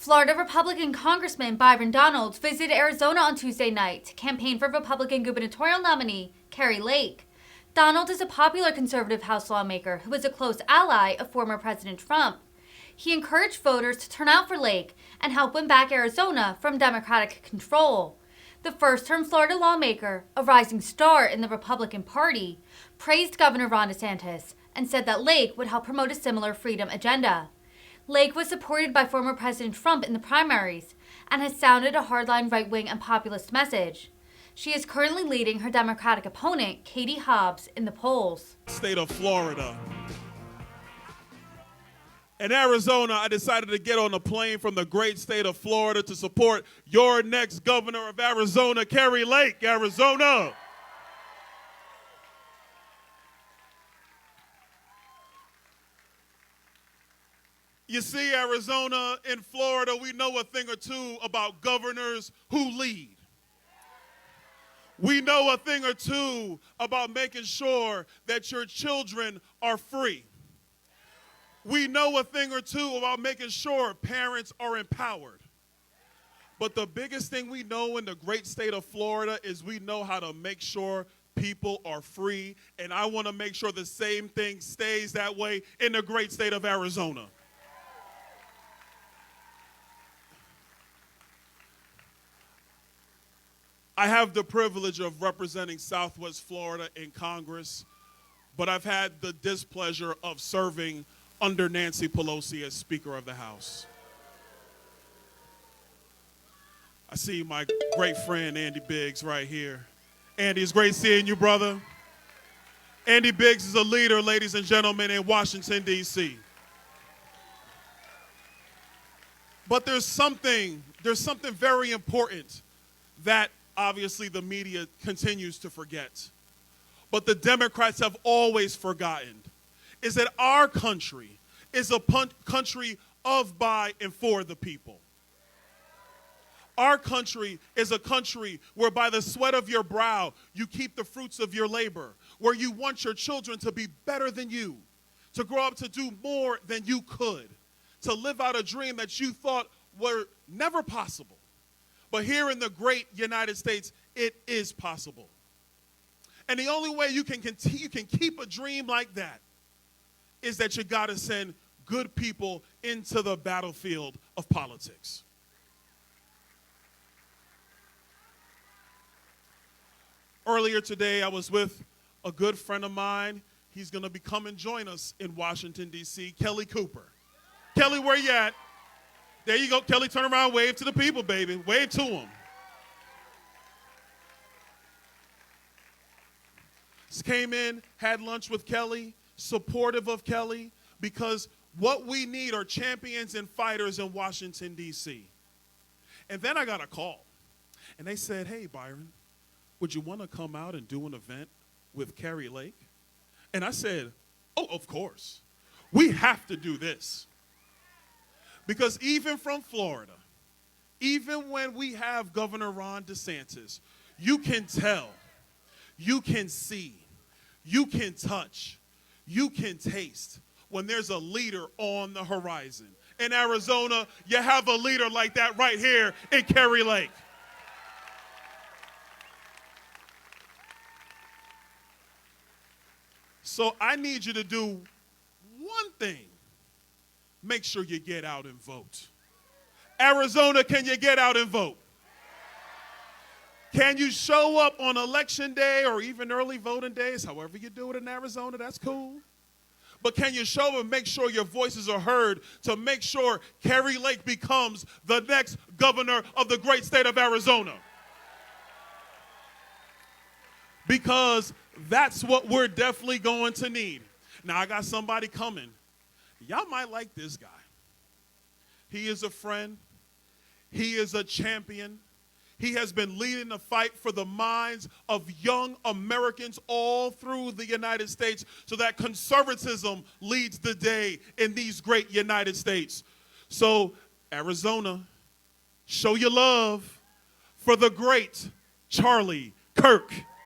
Florida Republican Congressman Byron Donalds visited Arizona on Tuesday night to campaign for Republican gubernatorial nominee Kari Lake. Donalds is a popular conservative House lawmaker who is a close ally of former President Trump. He encouraged voters to turn out for Lake and help win back Arizona from Democratic control. The first-term Florida lawmaker, a rising star in the Republican Party, praised Governor Ron DeSantis and said that Lake would help promote a similar freedom agenda. Lake was supported by former President Trump in the primaries and has sounded a hardline right-wing and populist message. She is currently leading her Democratic opponent, Katie Hobbs, in the polls. State of Florida. In Arizona, I decided to get on a plane from the great state of Florida to support your next governor of Arizona, Kari Lake, Arizona. You see, Arizona and Florida, we know a thing or two about governors who lead. We know a thing or two about making sure that your children are free. We know a thing or two about making sure parents are empowered. But the biggest thing we know in the great state of Florida is we know how to make sure people are free. And I want to make sure the same thing stays that way in the great state of Arizona. I have the privilege of representing Southwest Florida in Congress, but I've had the displeasure of serving under Nancy Pelosi as Speaker of the House. I see my great friend Andy Biggs right here. Andy, it's great seeing you, brother. Andy Biggs is a leader, ladies and gentlemen, in Washington, D.C. But there's something very important that obviously the media continues to forget, but the Democrats have always forgotten, is that our country is a country of, by, and for the people. Our country is a country where by the sweat of your brow, you keep the fruits of your labor, where you want your children to be better than you, to grow up to do more than you could, to live out a dream that you thought were never possible. But here in the great United States, it is possible. And the only way you can keep a dream like that is that you got to send good people into the battlefield of politics. Earlier today, I was with a good friend of mine. He's going to come and join us in Washington, D.C., Kelly Cooper. Kelly, where you at? There you go. Kelly, turn around, wave to the people, baby. Wave to them. Just came in, had lunch with Kelly, supportive of Kelly, because what we need are champions and fighters in Washington, D.C. And then I got a call, and they said, hey, Byron, would you want to come out and do an event with Kari Lake? And I said, oh, of course. We have to do this. Because even from Florida, even when we have Governor Ron DeSantis, you can tell, you can see, you can touch, you can taste when there's a leader on the horizon. In Arizona, you have a leader like that right here in Kari Lake. So I need you to do one thing. Make sure you get out and vote. Arizona, can you get out and vote? Can you show up on election day or even early voting days, however you do it in Arizona, that's cool. But can you show up and make sure your voices are heard to make sure Kari Lake becomes the next governor of the great state of Arizona? Because that's what we're definitely going to need. Now, I got somebody coming. Y'all might like this guy. He is a friend. He is a champion. He has been leading the fight for the minds of young Americans all through the United States so that conservatism leads the day in these great United States. So, Arizona, show your love for the great Charlie Kirk